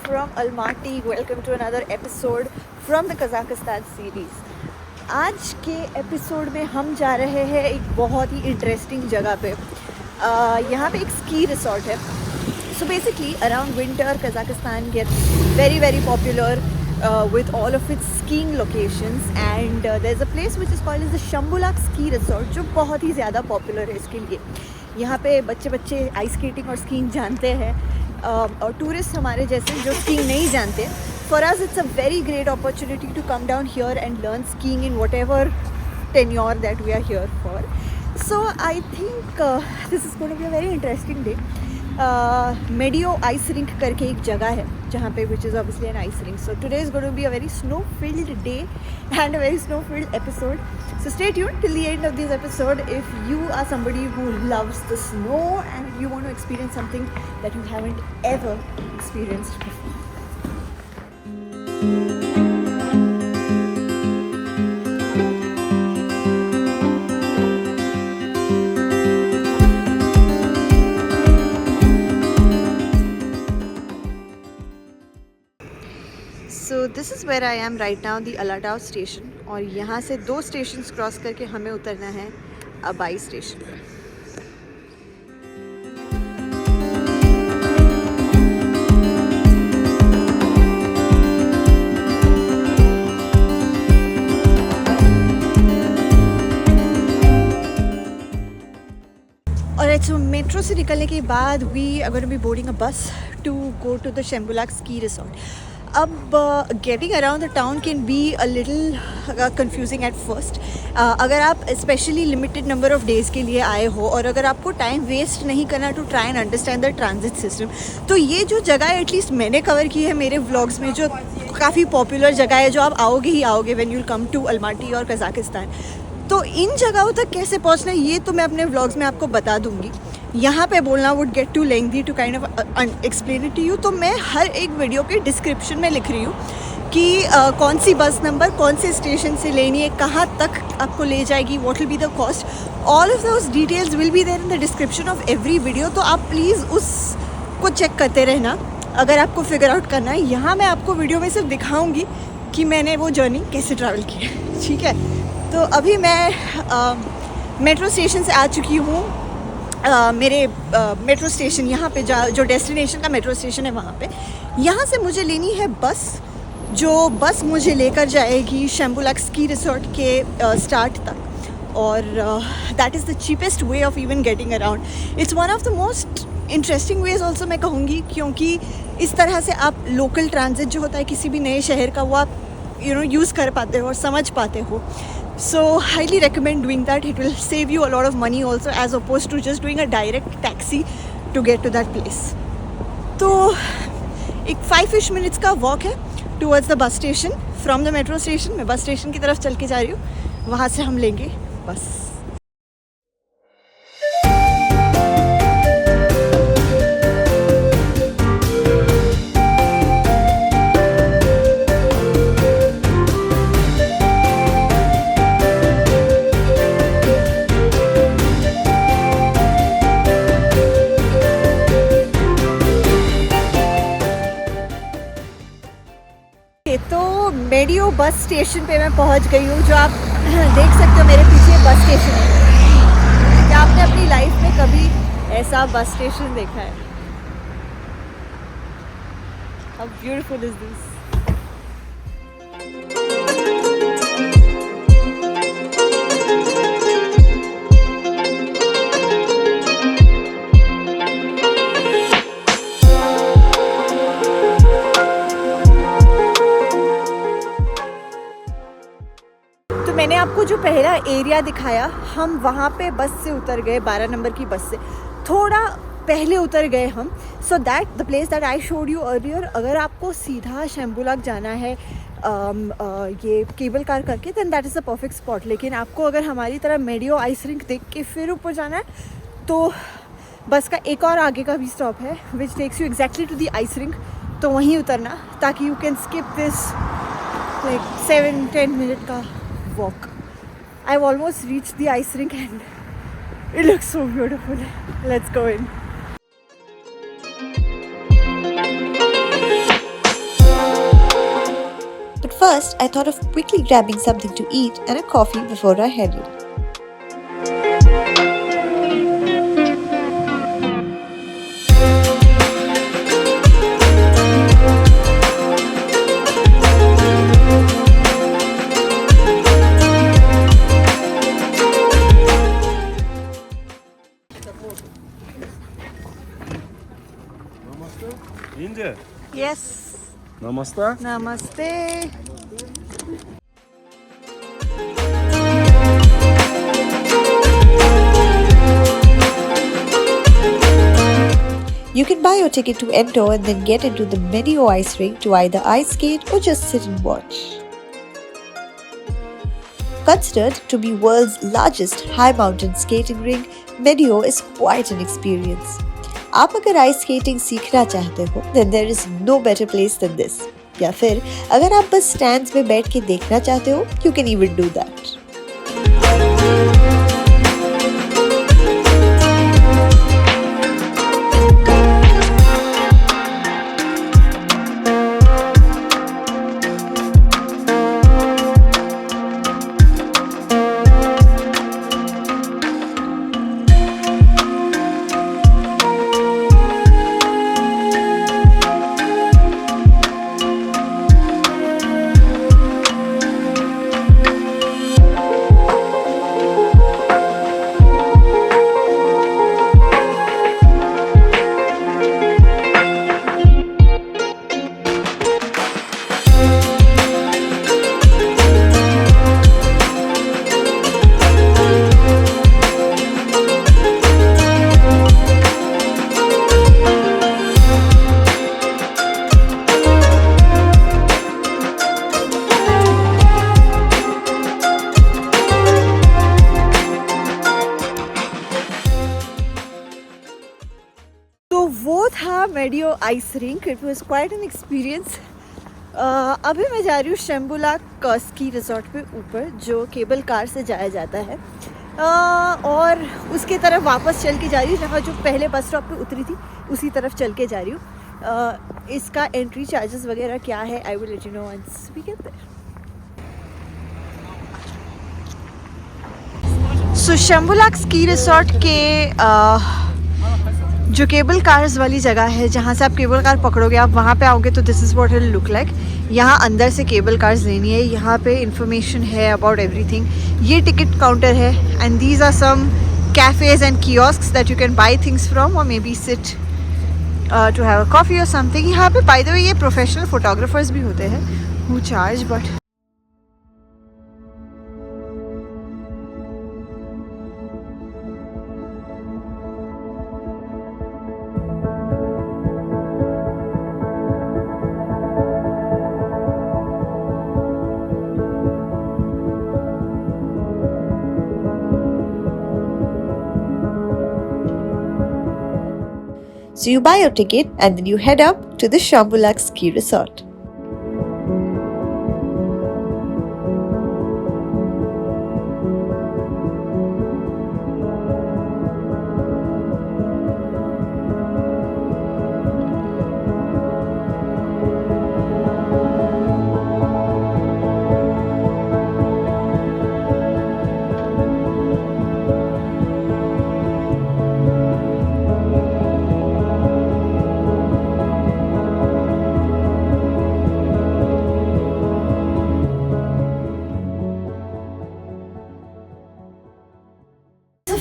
from Almaty. Welcome to another episode from the Kazakhstan series. आज के episode में हम जा रहे हैं एक बहुत ही इंटरेस्टिंग जगह पे. यहाँ पे एक स्की रिसोर्ट है. So basically around winter Kazakhstan gets very popular with all of its skiing locations and there's a place which is called as the Shambulak ski resort जो बहुत ही ज़्यादा पॉपुलर है इसके लिए. यहाँ पे बच्चे आइस स्केटिंग और स्कीइंग जानते हैं और टूरिस्ट हमारे जैसे जो स्कीइंग नहीं जानते, for us it's a very great opportunity to come down here and learn skiing in whatever tenure that we are here for. So I think this is going to be a very interesting day. Medeu ice rink करके एक जगह है जहाँ पे which is obviously an ice rink. So today is going to be a very snow-filled day and a very snow-filled episode. So stay tuned till the end of this episode if you are somebody who loves the snow and you want to experience something that you haven't ever experienced before. So this is where I am right now, the Alatau station. और यहाँ से 2 stations cross करके हमें उतरना है अबाई station पर. Alright, so metro से निकलने के बाद we are going to be boarding a bus to go to the Shambulak ski resort. अब getting around the town can be a little confusing at first. अगर आप specially limited number of days के लिए आए हो और अगर आपको टाइम वेस्ट नहीं करना to try and understand the transit system, तो ये जो जगह है एटलीस्ट मैंने कवर की है मेरे व्लॉग्स में, जो काफ़ी पॉपुलर जगह है, जो आप आओगे ही आओगे when you come to Almaty और कज़ाकिस्तान. तो इन जगहों तक कैसे पहुंचना है ये तो मैं अपने व्लॉग्स में आपको बता दूंगी. यहाँ पे बोलना would get too lengthy to kind of explain it to you. तो मैं हर एक वीडियो के डिस्क्रिप्शन में लिख रही हूँ कि कौन सी बस नंबर कौन से स्टेशन से लेनी है, कहाँ तक आपको ले जाएगी, what will be the cost. All of those details will be there in the description of every video. तो आप प्लीज़ उसको चेक करते रहना अगर आपको फिगर आउट करना है. यहाँ मैं आपको वीडियो में सिर्फ दिखाऊँगी कि मैंने वो जर्नी कैसे ट्रैवल की है. ठीक है, तो अभी मैं मेट्रो स्टेशन से आ चुकी हूँ. मेरे मेट्रो स्टेशन यहाँ पे जो डेस्टिनेशन का मेट्रो स्टेशन है वहाँ पे, यहाँ से मुझे लेनी है बस, जो बस मुझे लेकर जाएगी शंभुलाक स्की रिसोर्ट के स्टार्ट तक. और that is the cheapest way of even getting around. It's one of the most interesting veg also मैं कहूँगी, क्योंकि इस तरह से आप लोकल ट्रांजिट जो होता है किसी भी नए शहर का, वो आप यूज़ कर पाते हो और समझ पाते हो. So highly recommend doing that. It will save you a lot of money also as opposed to just doing a direct taxi to get to that place. तो एक 5-ish minutes का walk है towards the bus station from the metro station. मैं bus station की तरफ चल के जा रही हूँ, वहाँ से हम लेंगे बस. तो मेडियो बस स्टेशन पे मैं पहुंच गई हूँ. जो आप देख सकते हो मेरे पीछे बस स्टेशन है. क्या आपने अपनी लाइफ में कभी ऐसा बस स्टेशन देखा है? How beautiful is this? आपको जो पहला एरिया दिखाया, हम वहाँ पे बस से उतर गए, 12 नंबर की बस से थोड़ा पहले उतर गए हम. So that the place that I showed you earlier, अगर आपको सीधा शैम्बुलाक जाना है ये केबल कार करके, then that is a perfect spot. लेकिन आपको अगर हमारी तरह मेडियो आइस रिंक देख के फिर ऊपर जाना है, तो बस का एक और आगे का भी स्टॉप है which takes you exactly to the ice rink. तो वहीं उतरना, ताकि you can skip this like 7-10 minute का walk. I have almost reach the ice rink and it looks so beautiful. Let's go in. But first, I thought of quickly grabbing something to eat and a coffee before I headed. India. Yes. Namaste. Namaste. You can buy your ticket to enter and then get into the Medio ice rink to either ice skate or just sit and watch. Considered to be world's largest high mountain skating rink, Medio is quite an experience. आप अगर ice skating सीखना चाहते हो, then there is no better place than this. या फिर अगर आप बस स्टैंड्स में बैठ के देखना चाहते हो, you can even do that. वो था Medeu ice rink. It was quite an experience. अभी मैं जा रही हूँ शैम्बुलाक स्की रिजॉर्ट पे ऊपर, जो केबल कार से जाया जाता है, और उसके तरफ वापस चल के जा रही हूँ, जहाँ जो पहले बस स्टॉप पे उतरी थी उसी तरफ चल के जा रही हूँ. इसका एंट्री चार्जेस वगैरह क्या है, I will let you know once we get there. So Shymbulak ski resort के जो केबल कार्स वाली जगह है, जहाँ से आप केबल कार पकड़ोगे, आप वहाँ पे आओगे तो this is what it look like. यहाँ अंदर से केबल कार्स लेनी है. यहाँ पे इंफॉर्मेशन है अबाउट एवरीथिंग. ये टिकट काउंटर है and these are some cafes and kiosks that you can buy things from और maybe sit to have a coffee और समथिंग. यहाँ पे बाय द वे ये प्रोफेशनल फोटोग्राफर्स भी होते हैं who charge, but So you buy your ticket and then you head up to the Shambulak Ski Resort.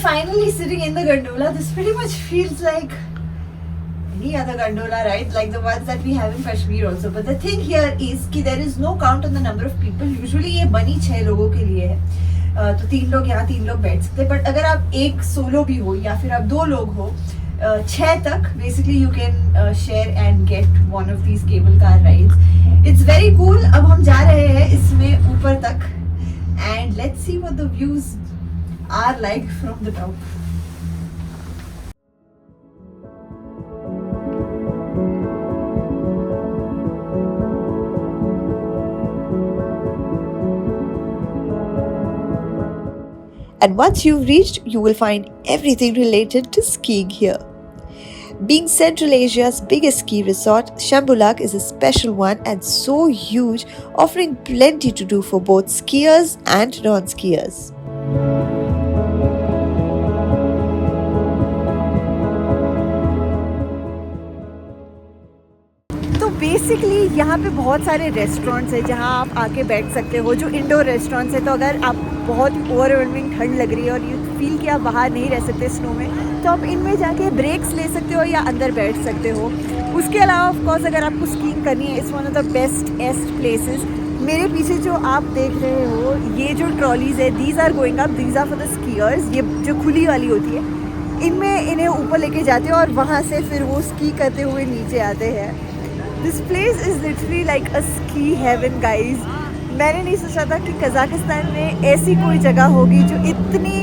Finally sitting in the gondola. This pretty much feels like any other gondola ride, like the ones that we have in Kashmir also. But the thing here is कि there is no count on the number of people. Usually ये बनी 6 लोगों के लिए है. तो 3 लोग यहाँ 3 लोग बैठ सकते हैं. बट अगर आप एक सोलो भी हो या फिर आप 2 लोग हो, 6 तक basically you can share and get one of these cable car rides. It's very cool. अब हम जा रहे हैं इसमें ऊपर तक and let's see what the views are like from the top. And once you've reached, you will find everything related to skiing here. Being Central Asia's biggest ski resort, Shambulak is a special one and so huge, offering plenty to do for both skiers and non-skiers. Basically यहाँ पे बहुत सारे restaurants हैं जहाँ आप आके बैठ सकते हो, जो इंडोर रेस्टोरेंट्स हैं. तो अगर आप बहुत ओवरवेलमिंग ठंड लग रही है और यू फील कि आप बाहर नहीं रह सकते स्नो में, तो आप इनमें जाके ब्रेक्स ले सकते हो या अंदर बैठ सकते हो. उसके अलावा ऑफ कोर्स अगर आपको स्कीइंग करनी है, it's one of the best places. मेरे पीछे जो आप देख रहे हो, ये जो ट्रॉलीज है, these are going up, these are for the skiers. ये जो खुली वाली होती है, इनमें इन्हें ऊपर लेके जाते हो और वहाँ से फिर वो स्की करते हुए नीचे आते हैं. This place is literally like a ski heaven guys. मैंने नहीं सोचा था कि कज़ाकिस्तान में ऐसी कोई जगह होगी जो इतनी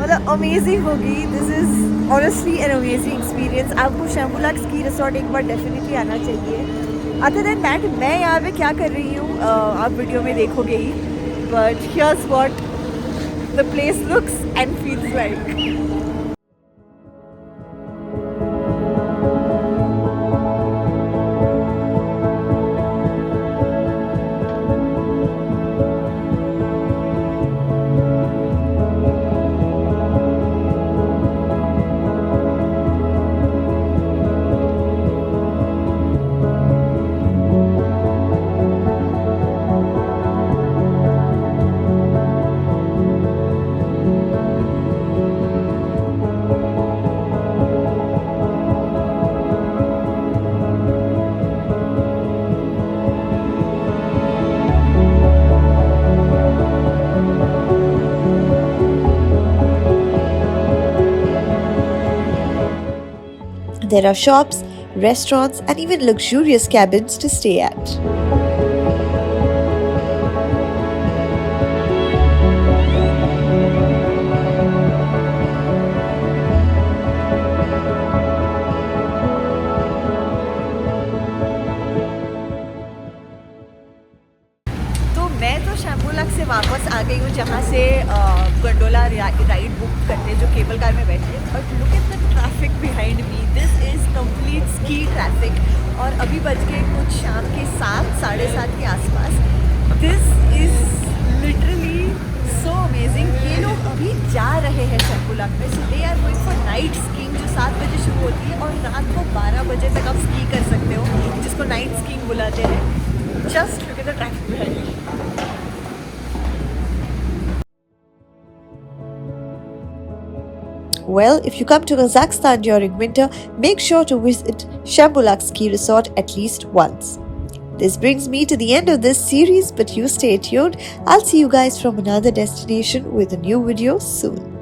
मतलब अमेजिंग होगी. This is honestly an amazing experience. आपको शैम्बुलाक स्की रिसॉर्ट एक बार डेफिनेटली आना चाहिए. अदर देन दैट, मैं यहाँ पे क्या कर रही हूँ आप वीडियो में देखोगे ही. But here's what the place looks and feels like. There are shops, restaurants, and even luxurious cabins to stay at. शैम्बुलाक से वापस आ गई हूँ, जहाँ से गंडोला राइड बुक करते हैं, जो केबल कार में बैठे. But look at the traffic behind me. This is complete ski traffic. और अभी बज गए कुछ शाम के 7-7:30 के आसपास. This is literally so amazing. ये लोग अभी जा रहे हैं शैम्बुलाक में. So they are going for night skiing, जो 7 बजे शुरू होती है और रात को 12 बजे तक आप स्की कर सकते हो, जिसको नाइट स्कीइंग बुलाते हैं. Just look at the traffic behind me. Well, if you come to Kazakhstan during winter, make sure to visit Shambulak Ski Resort at least once. This brings me to the end of this series, but you stay tuned. I'll see you guys from another destination with a new video soon.